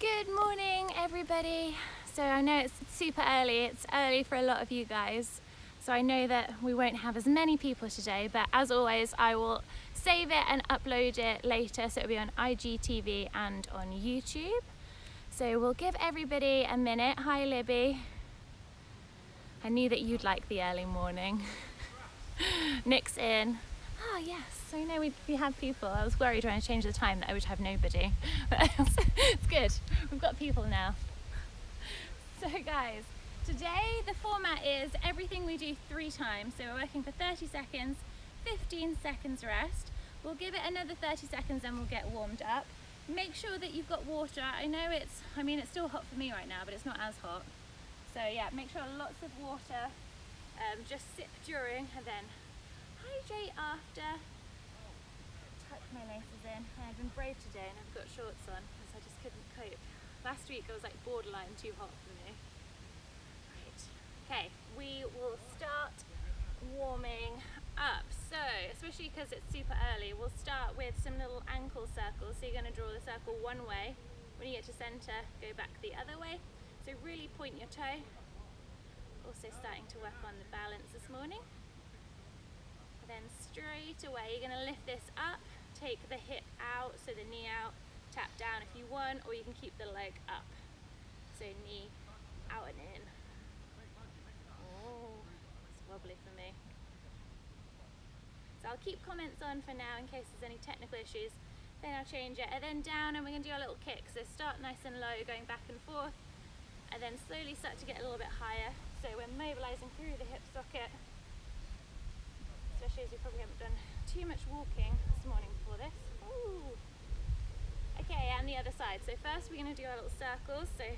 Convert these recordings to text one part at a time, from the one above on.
Good morning, everybody. So I know it's super early. It's early for a lot of you guys. So I know that we won't have as many people today, but as always, I will save it and upload it later. So it'll be on IGTV and on YouTube. So we'll give everybody a minute. Hi, Libby. I knew that you'd like the early morning. Nick's in. Oh yes, so I know we have people. I was worried when I changed the time that I would have nobody, but it's good. We've got people now. So guys, today the format is everything we do 3 times. So we're working for 30 seconds, 15 seconds rest. We'll give it another 30 seconds and we'll get warmed up. Make sure that you've got water. I know it's still hot for me right now, but it's not as hot. So yeah, make sure lots of water. Just sip during and then hydrate after. Tuck my laces in. I've been brave today and I've got shorts on because I just couldn't cope. Last week I was like borderline too hot for me. Right. Okay, we will start warming up. So, especially because it's super early, we'll start with some little ankle circles. So you're going to draw the circle one way. When you get to center, go back the other way. So really point your toe. Also starting to work on the balance this morning. Then straight away, you're going to lift this up, take the hip out, so the knee out, tap down if you want, or you can keep the leg up. So knee out and in. Oh, it's wobbly for me. So I'll keep comments on for now in case there's any technical issues. Then I'll change it, and then down, and we're going to do a little kick. So start nice and low, going back and forth, and then slowly start to get a little bit higher. So we're mobilizing through the hip socket. Especially as we probably haven't done too much walking this morning before this. Ooh. Okay, and the other side. So first we're going to do our little circles. So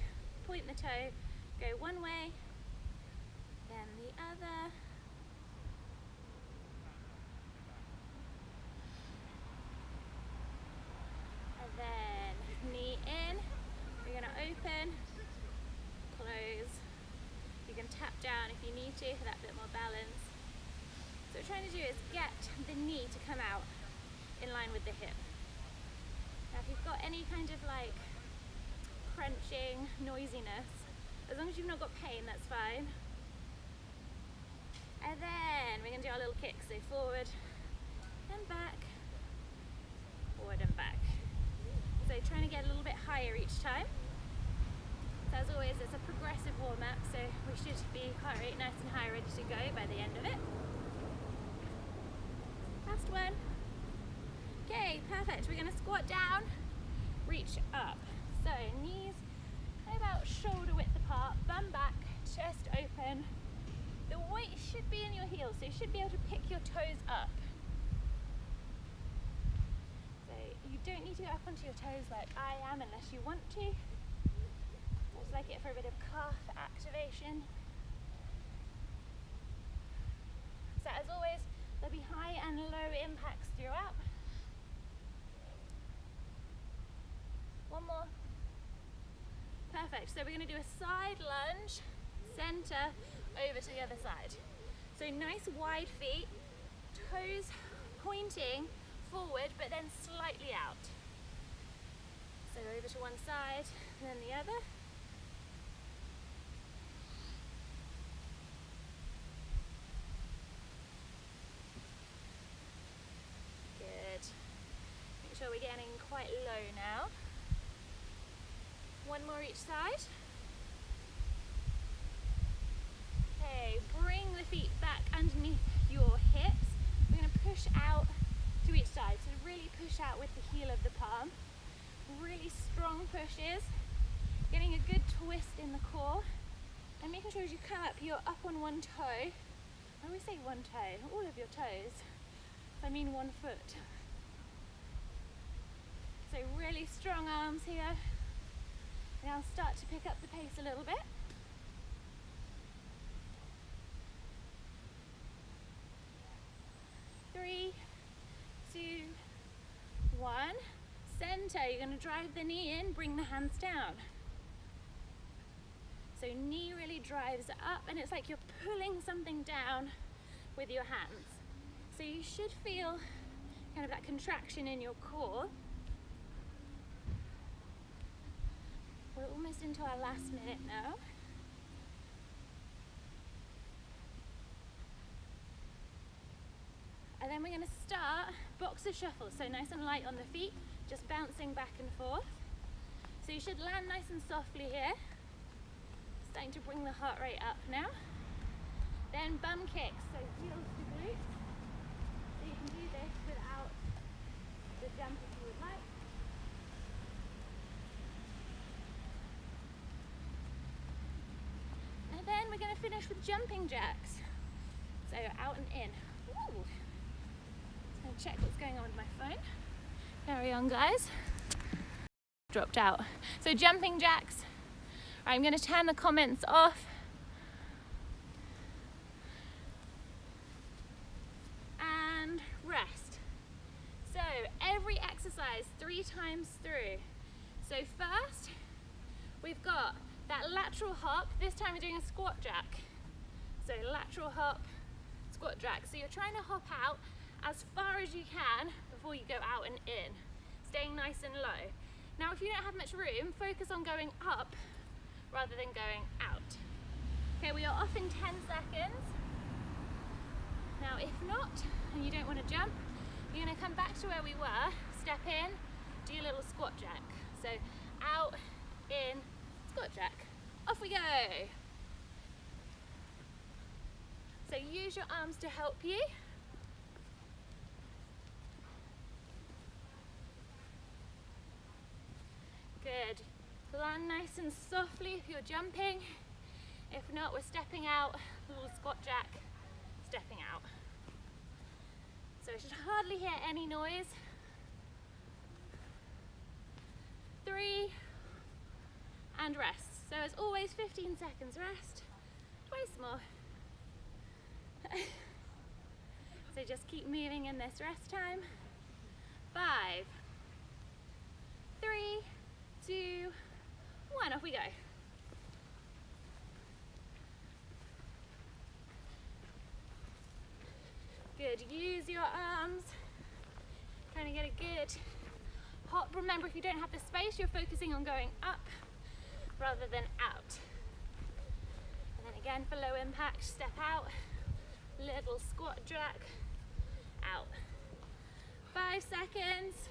point the toe, go one way, then the other. And then knee in. We're going to open, close. You can tap down if you need to for that bit more balance. So what we're trying to do is get the knee to come out in line with the hip. Now if you've got any kind of like crunching, noisiness, as long as you've not got pain, that's fine. And then we're going to do our little kick. So forward and back, forward and back. So trying to get a little bit higher each time. So as always, it's a progressive warm-up, so we should be heart rate nice and high, ready to go by the end of it. Last one. Okay, perfect. We're going to squat down, reach up. So knees about shoulder width apart, bum back, chest open. The weight should be in your heels, so you should be able to pick your toes up. So you don't need to go up onto your toes like I am unless you want to. I just like it for a bit of calf activation. So as always, there'll be high and low impacts throughout. One more. Perfect. So we're going to do a side lunge, center, over to the other side. So nice wide feet, toes pointing forward, but then slightly out. So over to one side, and then the other. Make sure we're getting quite low now. One more each side. Okay, bring the feet back underneath your hips. We're going to push out to each side. So really push out with the heel of the palm. Really strong pushes. Getting a good twist in the core. And making sure as you come up, you're up on one toe. I always say one toe, all of your toes. I mean 1 foot. So really strong arms here. Now start to pick up the pace a little bit. 3, 2, 1. Center, you're going to drive the knee in, bring the hands down. So knee really drives up and it's like you're pulling something down with your hands. So you should feel kind of that contraction in your core. just into our last minute now. And then we're going to start boxer shuffle, so nice and light on the feet, just bouncing back and forth. So you should land nice and softly here. Starting to bring the heart rate up now. Then bum kicks, so heels to glutes. So you can do this without the jump if you would like. And then we're going to finish with jumping jacks. So out and in. Ooh. Just going to check what's going on with my phone. Carry on, guys. Dropped out. So jumping jacks. I'm going to turn the comments off. And rest. So every exercise 3 times through. So first, we've got that lateral hop. This time we're doing a squat jack. So lateral hop, squat jack. So you're trying to hop out as far as you can before you go out and in, staying nice and low. Now if you don't have much room, focus on going up rather than going out. Okay, we are off in 10 seconds. Now if not, and you don't want to jump, you're going to come back to where we were, step in, do a little squat jack. So out, in, squat jack. Off we go. So use your arms to help you. Good. Land nice and softly if you're jumping. If not, we're stepping out, little squat jack, stepping out. So I should hardly hear any noise. 3, and rest. So as always, 15 seconds rest, twice more. So just keep moving in this rest time. 5, 3, 2, 1, off we go. Good, use your arms, trying to get a good hop. Remember, if you don't have the space, you're focusing on going up rather than out. And then again, for low impact, step out, little squat jack, out. 5 seconds.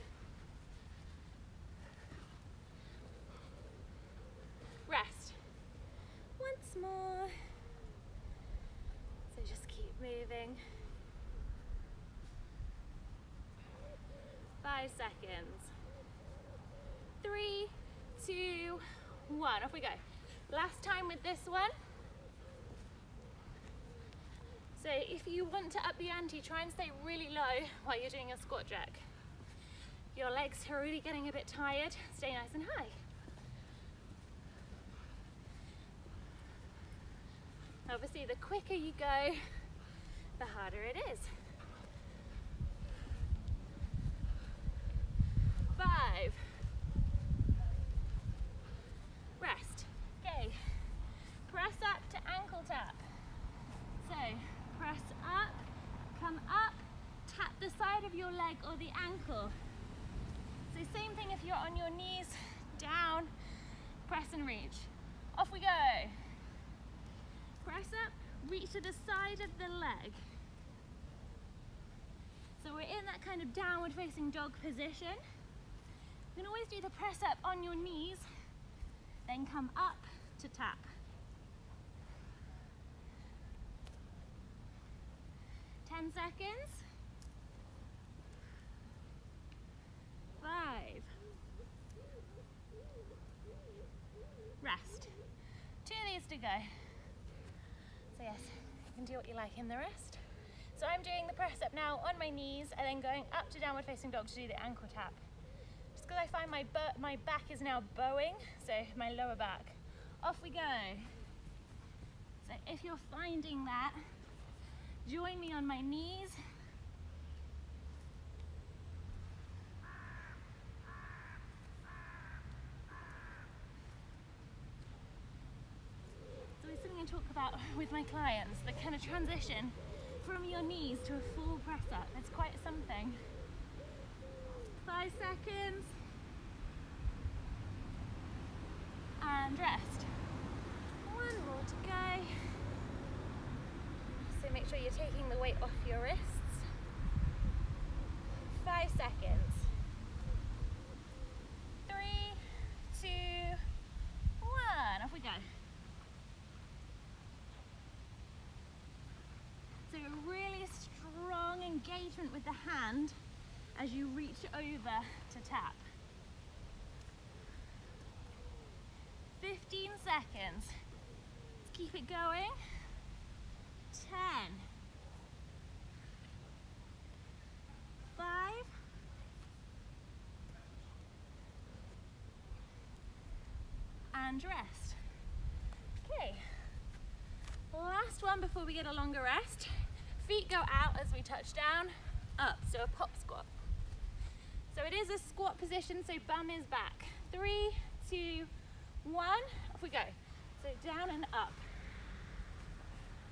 Rest. Once more. So just keep moving. 5 seconds. 3, 2, 1. Off we go. Last time with this one. So if you want to up the ante, try and stay really low while you're doing a squat jack. Your legs are really getting a bit tired. Stay nice and high. Obviously, the quicker you go, the harder it is. 5. Rest. Okay. Press up to ankle tap. So, press up, come up, tap the side of your leg or the ankle. So same thing if you're on your knees, down, press and reach. Off we go. Press up, reach to the side of the leg. So we're in that kind of downward facing dog position. You can always do the press up on your knees, then come up to tap. 10 seconds. 5. Rest. 2 of these to go. So yes, you can do what you like in the rest. So I'm doing the press up now on my knees and then going up to downward facing dog to do the ankle tap. Just because I find my back is now bowing, so my lower back. Off we go. So if you're finding that, join me on my knees. So it's something I talk about with my clients, the kind of transition from your knees to a full press up. It's quite something. 5 seconds. And rest. One more to go. So make sure you're taking the weight off your wrists. 5 seconds. 3, 2, 1. Off we go. So a really strong engagement with the hand as you reach over to tap. 15 seconds. Let's keep it going. 10. 5. And rest. Okay. Last one before we get a longer rest. Feet go out as we touch down, up, so a pop squat. So it is a squat position, so bum is back. 3, 2, 1, off we go. So down and up.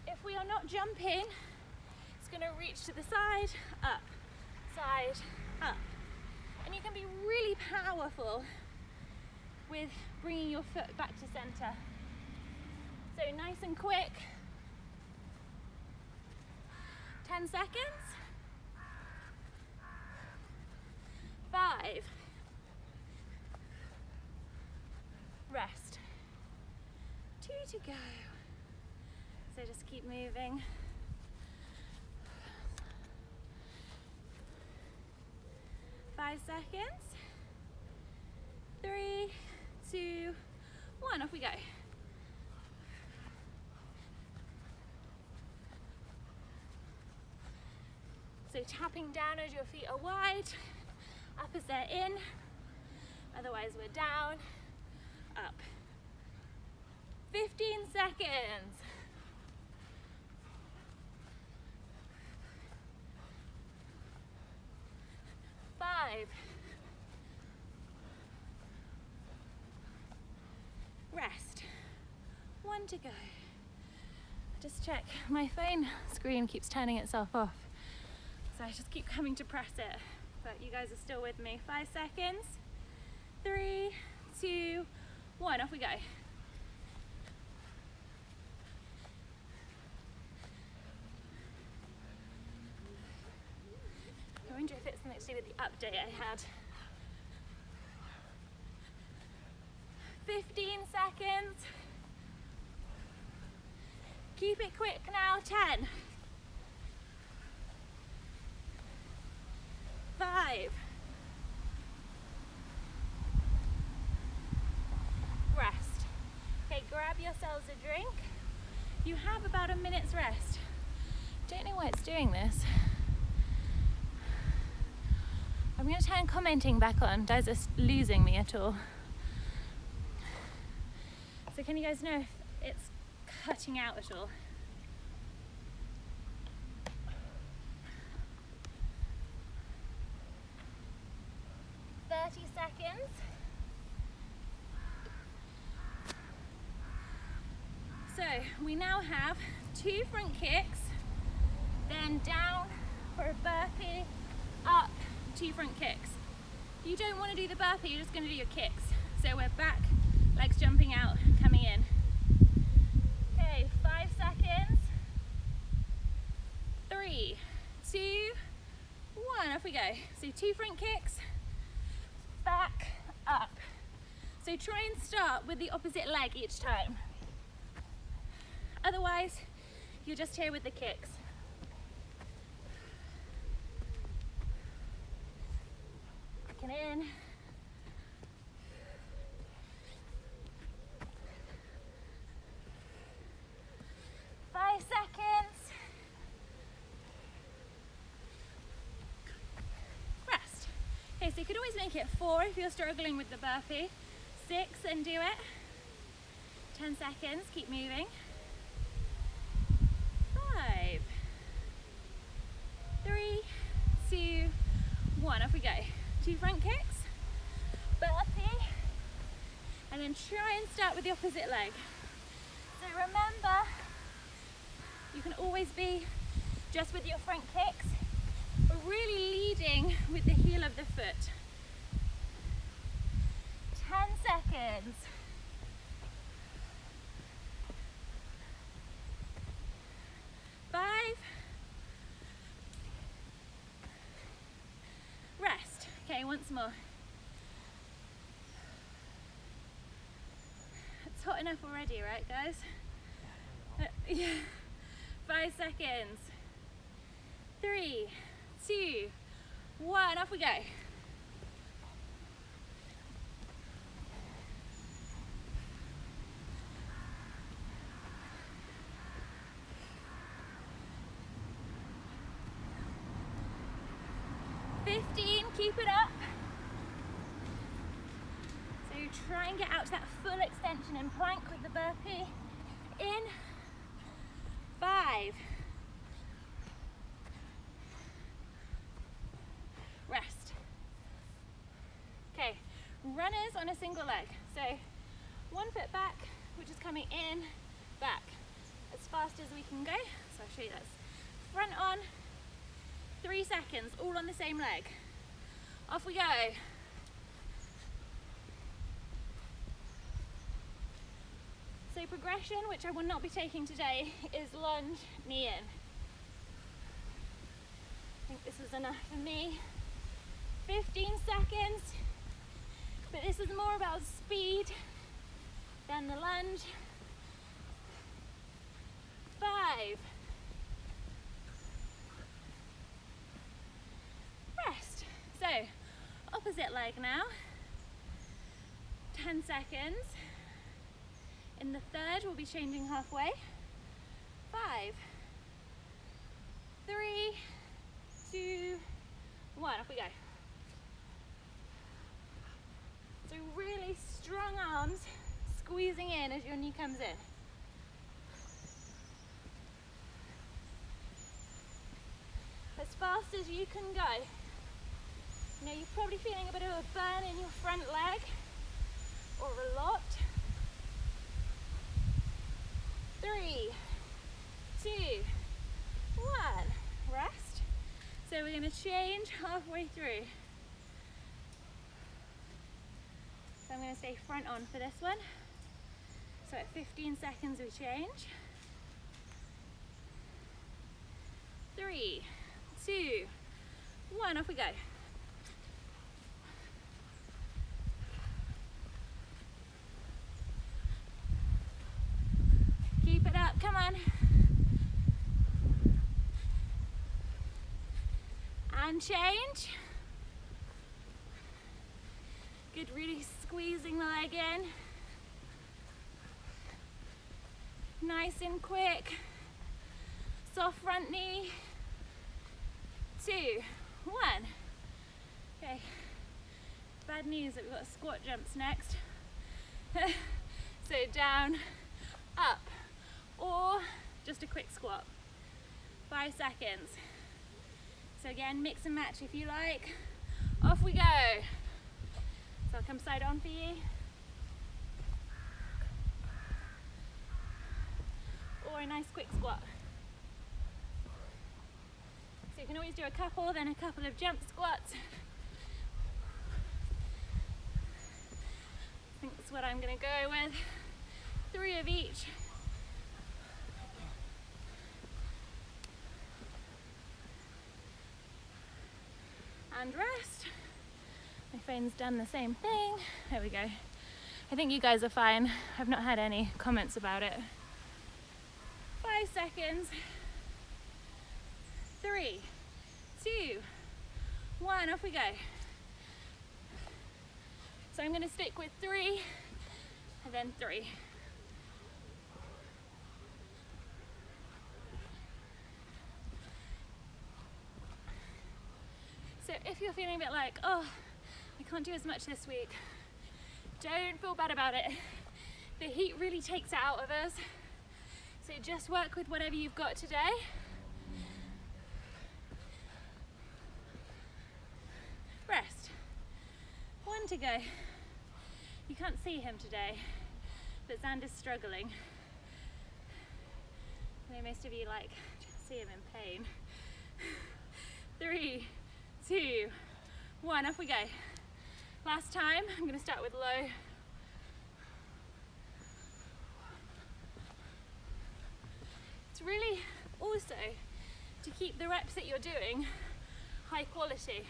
If we are not jumping, it's going to reach to the side, up, up. And you can be really powerful with bringing your foot back to center. So nice and quick. 10 seconds. 5. Rest. 2 to go. So just keep moving. 5 seconds. 3, 2, 1. Off we go. So tapping down as your feet are wide, up as they're in, otherwise we're down, up. 15 seconds. 5. Rest. 1 to go. Just check, my phone screen keeps turning itself off. So I just keep coming to press it, but you guys are still with me. 5 seconds. 3, 2, 1, off we go. I wonder if it's something to do with the update I had. 15 seconds. Keep it quick now. 10. 5. Rest. Okay, grab yourselves a drink. You have about a minute's rest. Don't know why it's doing this. I'm going to turn commenting back on. Guys are losing me at all. So can you guys know if it's cutting out at all? 30 seconds. So we now have 2 front kicks, then down for a burpee, up, 2 front kicks. If you don't want to do the burpee, you're just going to do your kicks. So we're back, legs jumping out, coming in. Okay, 5 seconds. 3, 2, 1, off we go. So 2 front kicks, back, up. So try and start with the opposite leg each time. Otherwise, you're just here with the kicks. Back in. 5 seconds. Rest. Okay, so you could always make it 4 if you're struggling with the burpee. 6 and do it. 10 seconds, keep moving. 5, 3, 2, 1, off we go. 2 front kicks, burpee, and then try and start with the opposite leg. So remember, you can always be just with your front kicks, but really leading with the heel of the foot. 10 seconds. once more. It's hot enough already, right guys? Yeah. 5 seconds. 3, 2, 1, off we go. Keep it up. So try and get out to that full extension in plank with the burpee. In 5. Rest. Okay, runners on a single leg. So 1 foot back, which is coming in, back, as fast as we can go. So I'll show you this. Front on, 3 seconds, all on the same leg. Off we go. So progression, which I will not be taking today, is lunge, knee in. I think this is enough for me. 15 seconds, but this is more about speed than the lunge. 5. Rest. So, opposite leg now. 10 seconds. In the third, we'll be changing halfway. 5, 3, 2, 1. Off we go. So really strong arms squeezing in as your knee comes in. As fast as you can go. You know, you're probably feeling a bit of a burn in your front leg, or a lot. 3, 2, 1. Rest. So we're going to change halfway through. So I'm going to stay front on for this one. So at 15 seconds we change. 3, 2, 1. Off we go. Keep it up, come on. And change. Good, really squeezing the leg in. Nice and quick. Soft front knee. 2, 1. Okay. Bad news that we've got squat jumps next. So down, up, or just a quick squat. 5 seconds. So again, mix and match if you like. Off we go. So I'll come side on for you. Or a nice quick squat. So you can always do a couple, then a couple of jump squats. I think that's what I'm going to go with. 3 of each. And rest. My phone's done the same thing. There we go. I think you guys are fine. I've not had any comments about it. 5 seconds. 3, 2, 1, off we go. So I'm going to stick with 3 and then 3. So if you're feeling a bit like, oh, I can't do as much this week, don't feel bad about it. The heat really takes it out of us. So just work with whatever you've got today. Rest. 1 to go. You can't see him today, but Xander's struggling. I know most of you like to see him in pain. 3, 2, 1, off we go. Last time, I'm going to start with low. It's really also to keep the reps that you're doing high quality.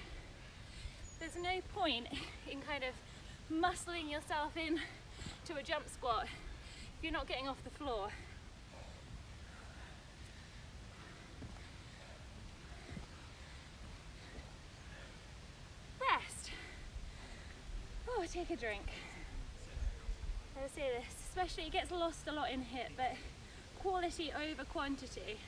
there's no point in kind of muscling yourself in to a jump squat if you're not getting off the floor. Rest. Oh, take a drink. I say this, especially it gets lost a lot in HIIT, but quality over quantity.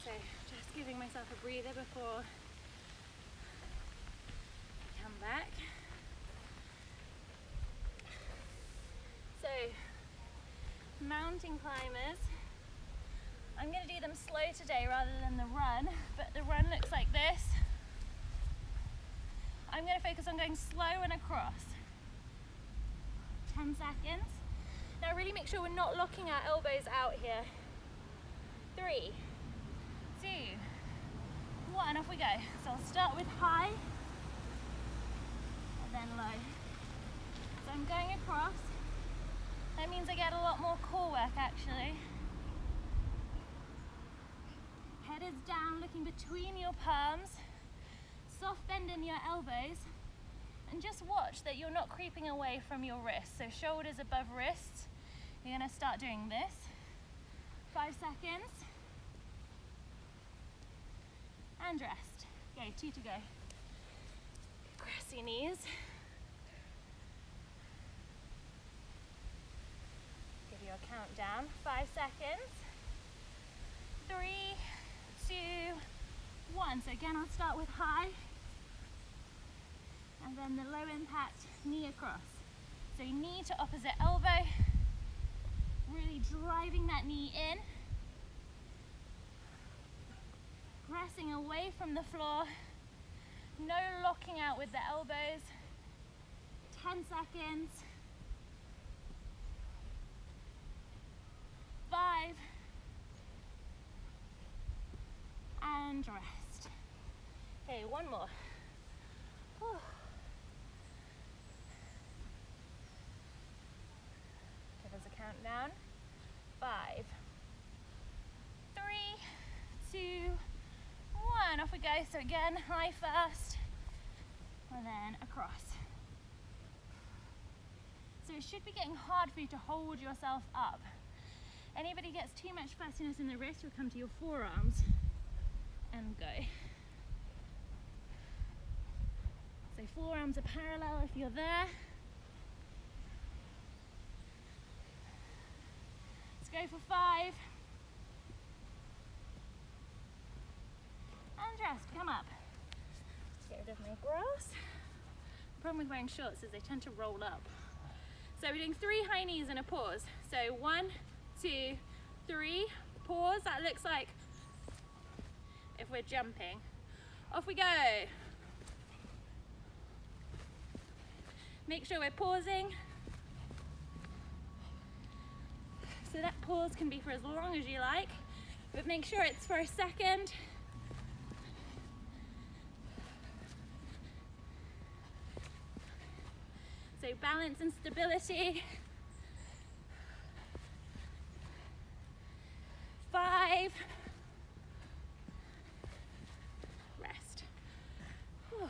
So just giving myself a breather before I come back. So, mountain climbers, I'm going to do them slow today rather than the run, but the run looks like this. I'm going to focus on going slow and across. 10 seconds. Now really make sure we're not locking our elbows out here. 3, 2, 1, off we go. So I'll start with high and then low. So I'm going across. That means I get a lot more core work actually. Head is down, looking between your palms. Soft bend in your elbows. And just watch that you're not creeping away from your wrists. So shoulders above wrists. You're going to start doing this. 5 seconds. And rest. Go, 2 to go. Cross your knees. Give you a countdown. 5 seconds. 3, 2, 1. So again, I'll start with high. And then the low impact knee across. So knee to opposite elbow. Really driving that knee in. Pressing away from the floor. No locking out with the elbows. 10 seconds. 5. And rest. Okay, one more. Whew. Give us a countdown. 5, 3, 2, 1. Off we go. So again, high first, and then across. So it should be getting hard for you to hold yourself up. Anybody gets too much fussiness in the wrist, you'll come to your forearms and go. So forearms are parallel if you're there. Let's go for 5. And rest, come up. Let's get rid of my grass. The problem with wearing shorts is they tend to roll up. So we're doing 3 high knees and a pause. So 1, 2, 3, pause. That looks like if we're jumping. Off we go. Make sure we're pausing. So that pause can be for as long as you like, but make sure it's for a second. So balance and stability. 5. Rest. Whew.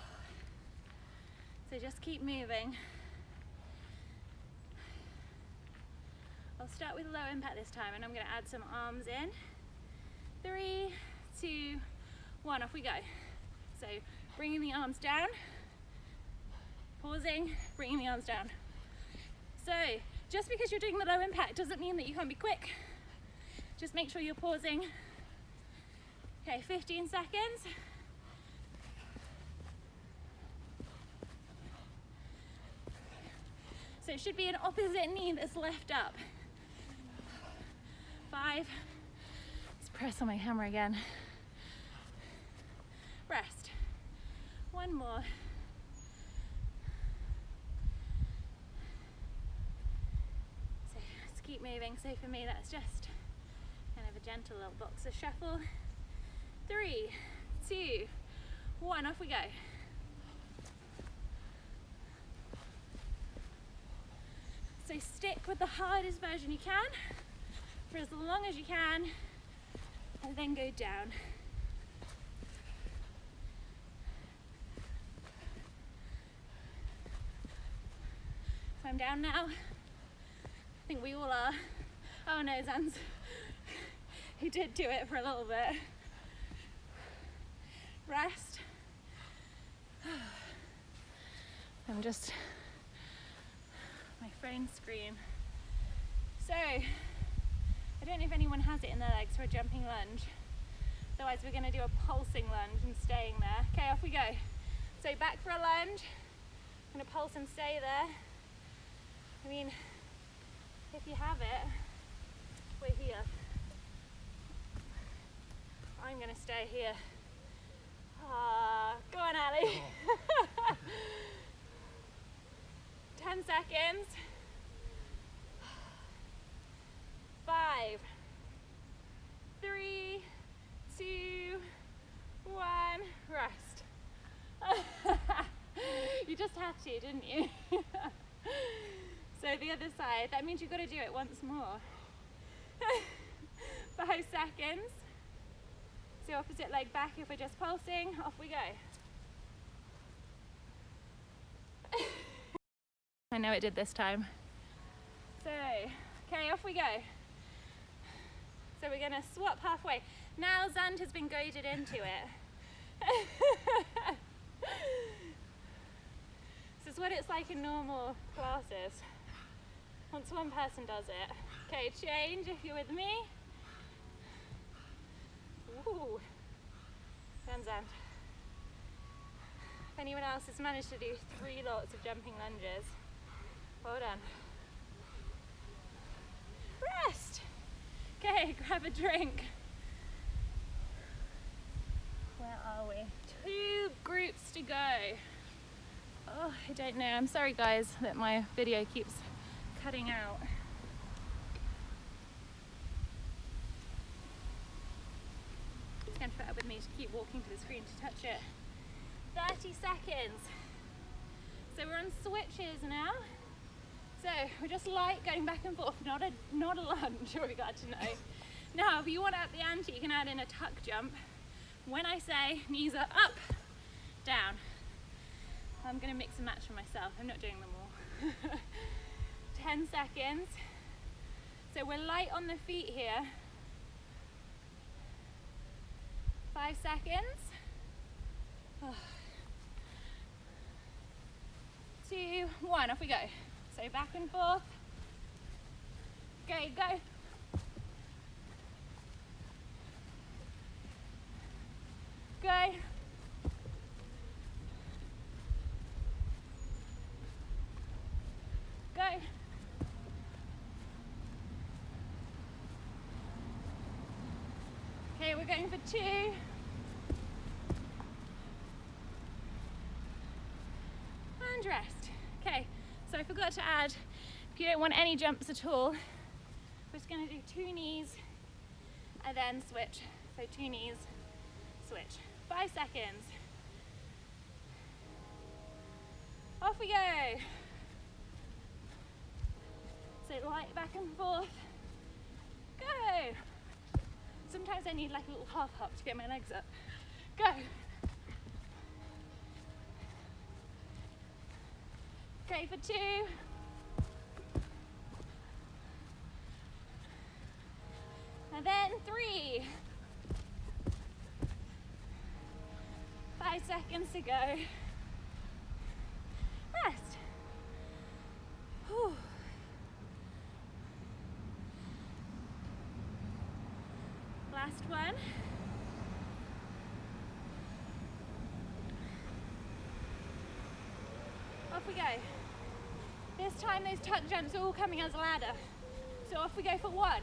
So just keep moving. I'll start with low impact this time, and I'm going to add some arms in. 3, 2, 1, off we go. So bringing the arms down, pausing, bringing the arms down. So just because you're doing the low impact doesn't mean that you can't be quick. Just make sure you're pausing. Okay, 15 seconds. So it should be an opposite knee that's left up. 5. Let's press on my hammer again. Rest. 1 more. So let's keep moving. So for me, that's just kind of a gentle little boxer shuffle. 3, 2, 1, off we go. So stick with the hardest version you can for as long as you can, and then go down. So I'm down now. I think we all are. Oh no, Zan's, he did do it for a little bit. Rest. I'm just, my phone screen. So, I don't know if anyone has it in their legs for a jumping lunge. Otherwise we're gonna do a pulsing lunge and staying there. Okay, off we go. So back for a lunge. I'm gonna pulse and stay there. I mean, if you have it, we're here. I'm gonna stay here. Go on, Ali. 10 seconds. 5, 3, 2, 1, rest. You just had to, didn't you? So the other side, that means you've got to do it once more. 5 seconds. So opposite leg back if we're just pulsing, off we go. I know it did this time. So, okay, off we go. So we're gonna swap halfway. Now Zand has been goaded into it. This is what it's like in normal classes. Once one person does it. Okay, change if you're with me. Ooh, Zand. If anyone else has managed to do 3 lots of jumping lunges, well done. Rest. Okay, grab a drink. Where are we? 2 groups to go. Oh, I don't know. I'm sorry guys that my video keeps cutting out. It's going to put up with me to keep walking to the screen to touch it. 30 seconds. So we're on switches now. So we're just light going back and forth, not a lunge, we got to know. Now, if you want to up the ante, you can add in a tuck jump. When I say knees are up, down. I'm going to mix and match for myself. I'm not doing them all. 10 seconds. So we're light on the feet here. 5 seconds. 2, 1, off we go. So back and forth. Okay, go. Go. Go. Okay, we're going for 2. And rest. Okay, so I forgot to add, if you don't want any jumps at all, we're just going to do 2 knees and then switch. So 2 knees, switch. 5 seconds. Off we go. So light back and forth. Go. Sometimes I need like a little half hop to get my legs up. Go. Okay, for 2. And then 3. 5 seconds to go. Rest. Whew. Last one. Off we go. This time those tuck jumps are all coming as a ladder. So off we go for 1.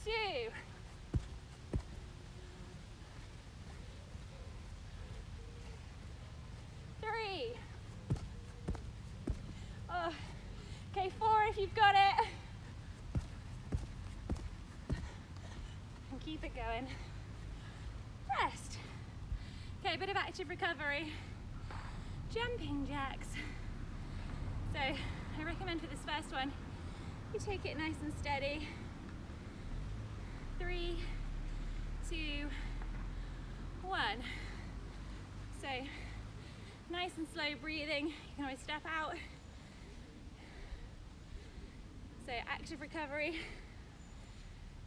2. 3. Oh. Okay, 4 if you've got it. And keep it going. Rest. Okay, a bit of active recovery. jumping jacks. So I recommend for this first one, you take it nice and steady. 3, 2, 1. So nice and slow breathing. You can always step out. So active recovery.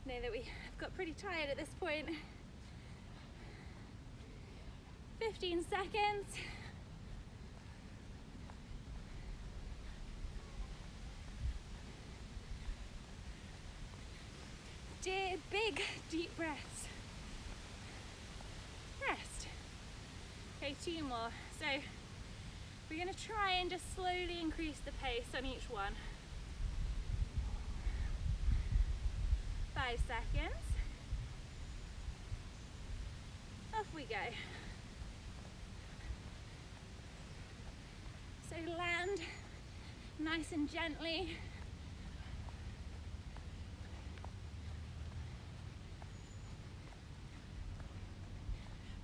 Know that we have got pretty tired at this point. 15 seconds. Big deep breaths. Rest. Okay, 2 more. So we're going to try and just slowly increase the pace on each one. 5 seconds. Off we go. So land nice and gently.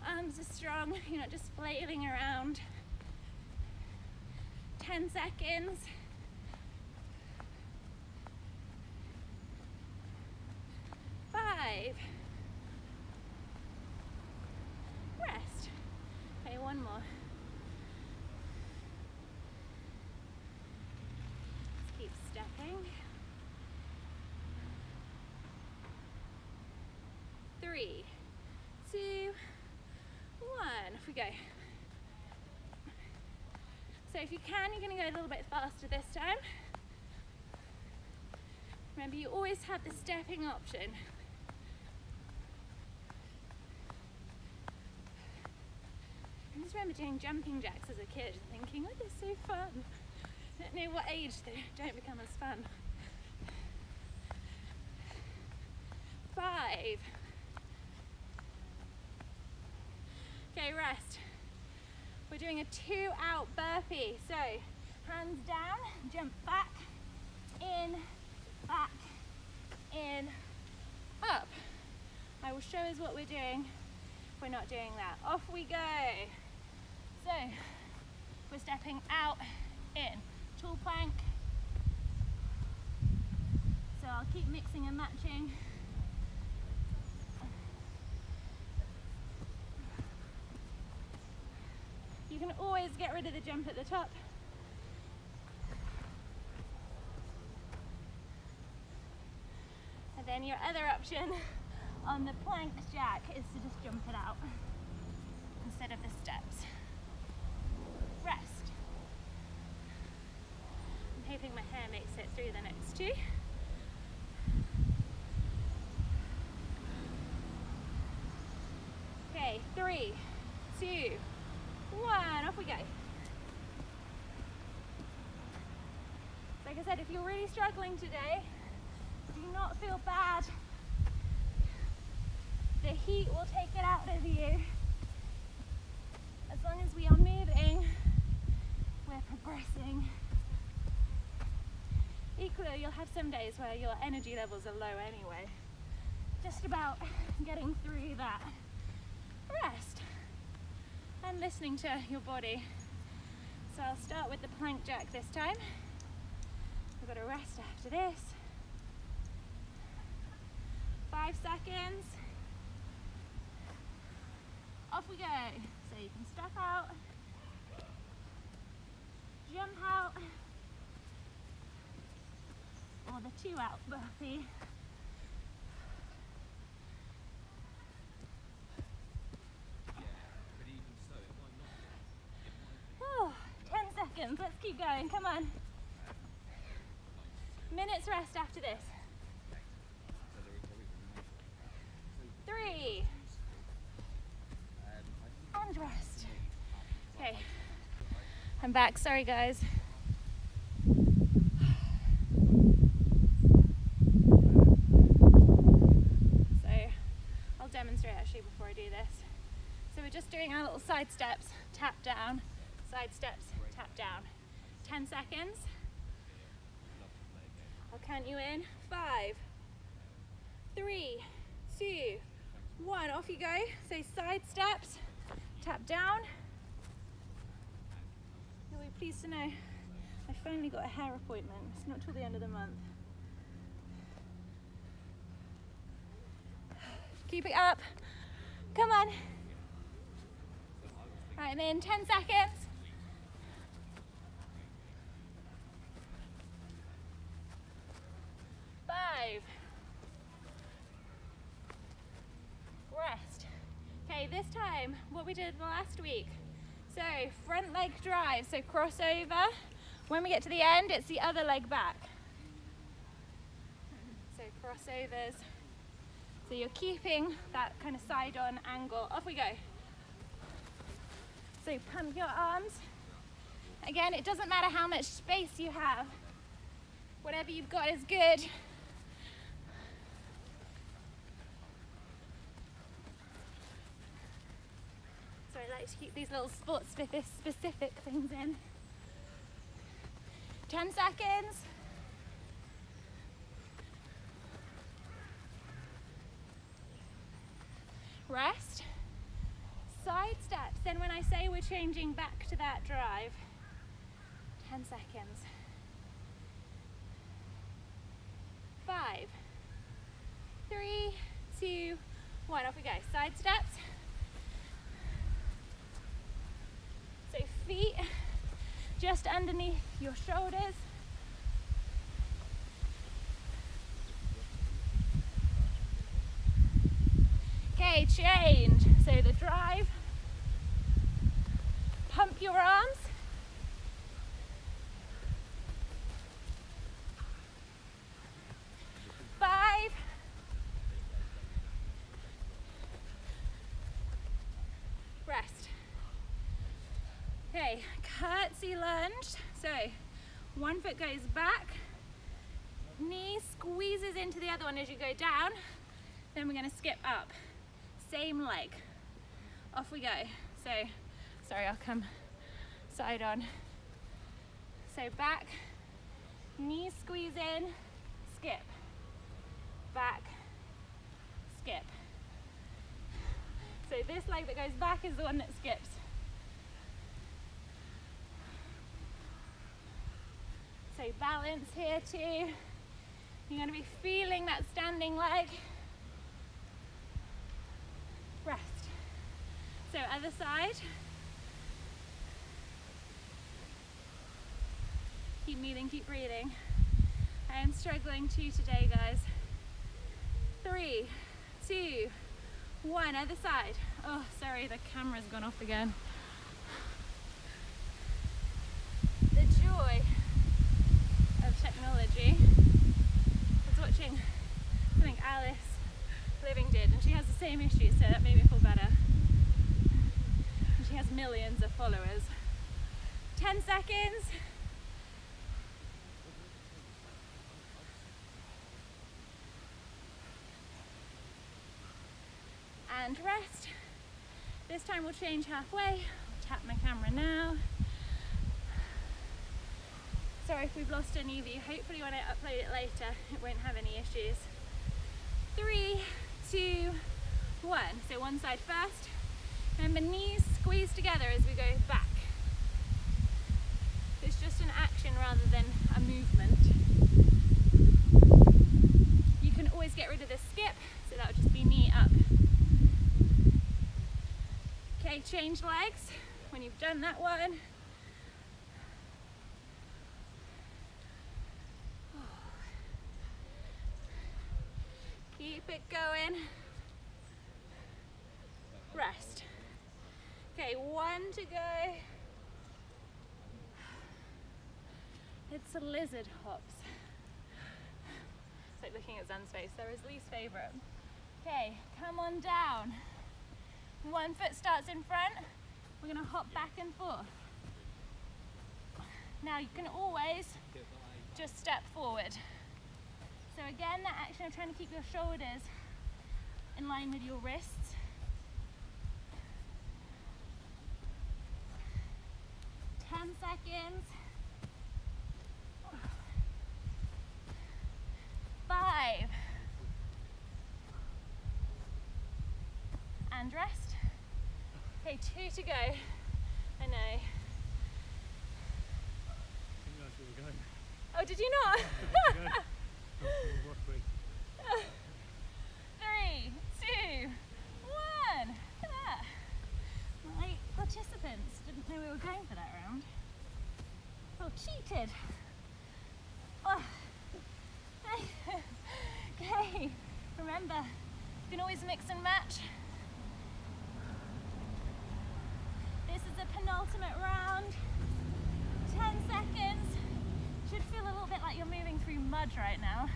Arms are strong, you're not just flailing around. 10 seconds. 5. Rest. Okay, 1 more. Let's keep stepping. 3, 2, 1. Off we go. So if you can, you're going to go a little bit faster this time. Remember, you always have the stepping option. I just remember doing jumping jacks as a kid and thinking, oh, they're so fun. I don't know what age they don't become as fun. 5. Okay, rest. We're doing a 2 out burpee. So hands down, jump back, in, up. I will show us what we're doing if we're not doing that. Off we go. So we're stepping out, in, tall plank. So I'll keep mixing and matching. You can always get rid of the jump at the top. And then your other option on the plank jack is to just jump it out instead of the steps. Rest. I'm hoping my hair makes it through the next 2. Okay, 3, 2, 1, off we go. Like I said, if you're really struggling today, do not feel bad. The heat will take it out of you. As long as we are moving, we're progressing. Equally, you'll have some days where your energy levels are low anyway. Just about getting through that. Rest. And listening to your body. So I'll start with the plank jack this time. We've got to rest after this. 5 seconds. Off we go. So you can step out, jump out, or the 2 out burpee. Oh, 10 seconds. Let's keep going. Come on. Minutes rest after this. 3. And rest. Okay. I'm back. Sorry, guys. So I'll demonstrate actually before I do this. So we're just doing our little side steps, tap down, side steps, tap down. 10 seconds. I'll count you in. 5, 3, 2, 1. Off you go. So side steps, tap down, pleased to know I finally got a hair appointment. It's not till the end of the month. Keep it up. Come on. Right, and then 10 seconds. Five. Rest. Okay, this time, what we did last week. So, front leg drive, so crossover. When we get to the end, it's the other leg back. So crossovers. So you're keeping that kind of side-on angle. Off we go. So pump your arms. Again, it doesn't matter how much space you have. Whatever you've got is good. So I like to keep these little sport-specific things in. 10 seconds. Rest. Side steps. Then when I say we're changing back to that drive, 10 seconds. 5, 3, 2, 1. Off we go. Side steps. So feet just underneath your shoulders. Okay, change. So the drive. Pump your arms. Five. Rest. Okay, curtsy lunge. So one foot goes back, knee squeezes into the other one as you go down. Then we're going to skip up. Same leg. Off we go. So, sorry, I'll come side on. So back, knee squeeze in, skip. Back, skip. So this leg that goes back is the one that skips. So balance here too. You're going to be feeling that standing leg. Rest. So other side. Keep moving, keep breathing. I am struggling too today, guys. 3, 2, 1. Other side. Oh, sorry, the camera's gone off again. The joy of technology. I was watching something Alice Living did, and she has the same issue, so that made me feel better. And she has millions of followers. 10 seconds. And rest. This time we'll change halfway. I'll tap my camera now. Sorry if we've lost any of you. Hopefully when I upload it later, it won't have any issues. 3, 2, 1. So one side first. Remember, knees squeeze together as we go back. It's just an action rather than a movement. You can always get rid of the skip, so that would just be knee up. Okay, change legs when you've done that one. Keep it going. Rest. Okay, 1 to go. It's a lizard hops. It's like looking at Zan's face. They're his least favorite. Okay, come on down. One foot starts in front. We're gonna hop back and forth. Now you can always just step forward. So again, that action of trying to keep your shoulders in line with your wrists. Ten seconds. 5. And rest. Okay, 2 to go. I know. Oh, did you not? 3, 2, 1. Look at that. My participants didn't know we were going for that round. Oh, cheated. Oh. Okay, remember, you can always mix and match. This is a penultimate round. 10 seconds. Should feel a little bit like you're moving through mud right now.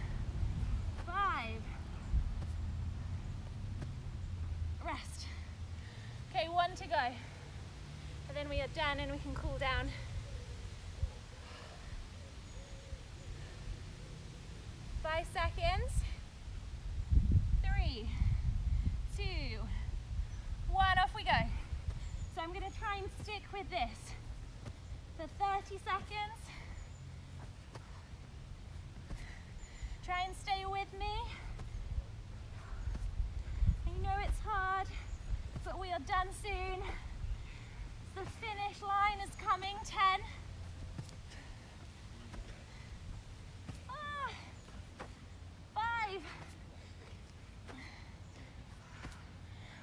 5. Rest. Okay, 1 to go. And then we are done and we can cool down. 5 seconds. 3, 2, 1, off we go. So I'm going to try and stick with this for 30 seconds. Try and stay with me. I know it's hard, but we are done soon. The finish line is coming. 10. 5.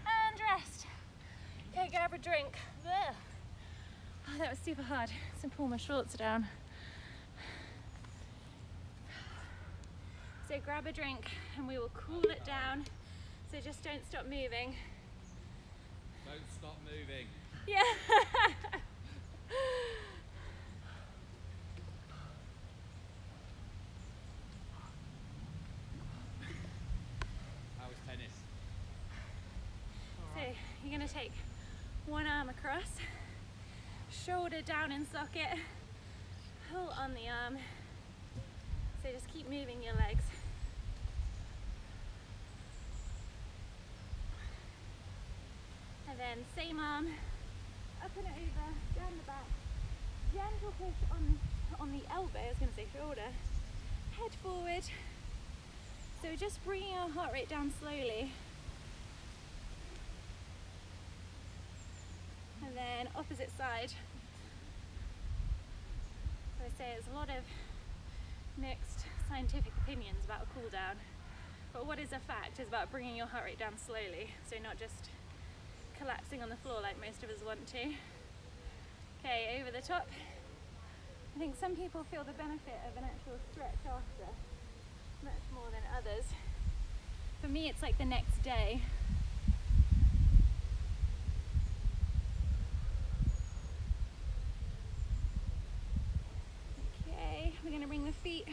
And rest. Okay, grab a drink. Ugh. Oh, that was super hard. So pull my shorts down. So grab a drink and we will cool it down. So just don't stop moving. Don't stop moving. Yeah. How was tennis? So you're going to take one arm across, shoulder down in socket, pull on the arm. So just keep moving your legs. And then same arm, up and over, down the back. Gentle push on the elbow, I was going to say shoulder. Head forward. So just bringing your heart rate down slowly. And then opposite side. So I say there's a lot of mixed scientific opinions about a cool down. But what is a fact is about bringing your heart rate down slowly. So not just collapsing on the floor like most of us want to. Okay, over the top. I think some people feel the benefit of an actual stretch after, much more than others. For me, it's like the next day. Okay, we're going to bring the feet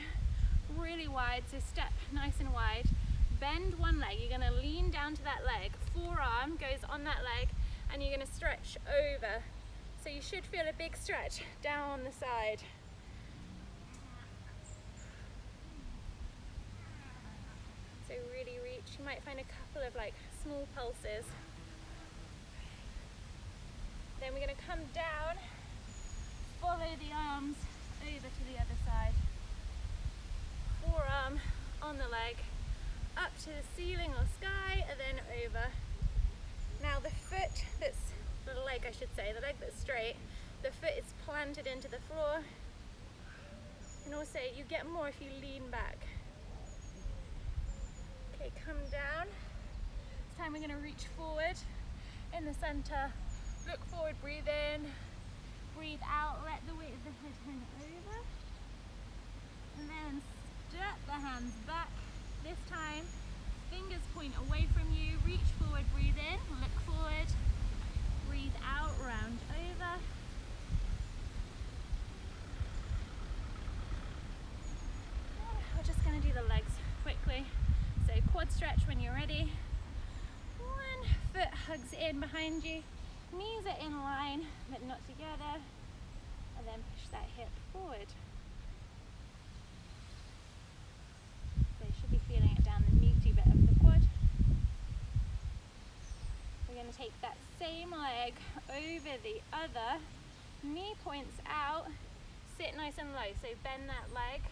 really wide, so step nice and wide. Bend one leg, you're going to lean down to that leg, forearm goes on that leg, and you're going to stretch over. So you should feel a big stretch down the side. So really reach, you might find a couple of like small pulses. Then we're going to come down, follow the arms over to the other side. Forearm on the leg, up to the ceiling or sky, and then over. Now the foot that's, the leg I should say, the leg that's straight, the foot is planted into the floor. And also you get more if you lean back. Okay, come down. This time we're going to reach forward in the center. Look forward, breathe in, breathe out, let the weight of the head hang over. And then step the hands back. This time, fingers point away from you, reach forward, breathe in, look forward, breathe out, round over. We're just going to do the legs quickly. So quad stretch when you're ready. One foot hugs in behind you, knees are in line but not together, and then push that hip forward. So you should be feeling it down the meaty bit of the quad. We're going to take that same leg over the other, knee points out, sit nice and low, so bend that leg.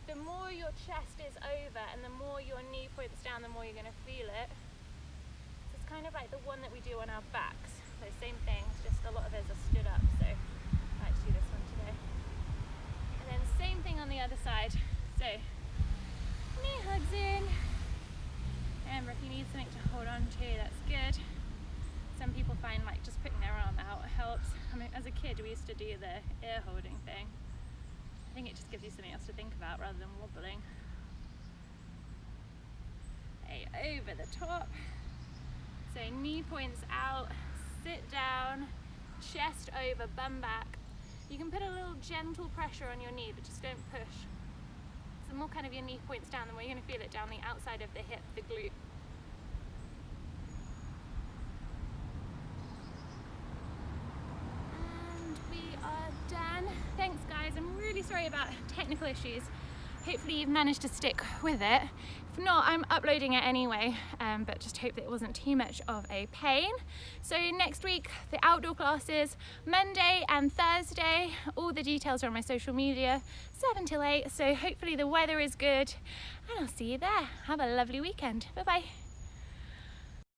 The more your chest is over and the more your knee points down, the more you're going to feel it. So it's kind of like the one that we do on our backs. So same thing, it's just a lot of us are stood up, so I like to do this one today. And then same thing on the other side. So, knee hugs in. Remember, if you need something to hold on to, that's good. Some people find like just putting their arm out helps. I mean, as a kid, we used to do the ear holding thing. I think it just gives you something else to think about rather than wobbling. Okay, over the top. So knee points out, sit down, chest over, bum back. You can put a little gentle pressure on your knee, but just don't push. So the more kind of your knee points down, the more you're going to feel it down the outside of the hip, the glute. And we are done. Thanks guys, I'm really sorry about technical issues. Hopefully you've managed to stick with it. If not, I'm uploading it anyway, but just hope that it wasn't too much of a pain. So next week, the outdoor classes, Monday and Thursday. All the details are on my social media, 7 till 8. So hopefully the weather is good and I'll see you there. Have a lovely weekend. Bye-bye.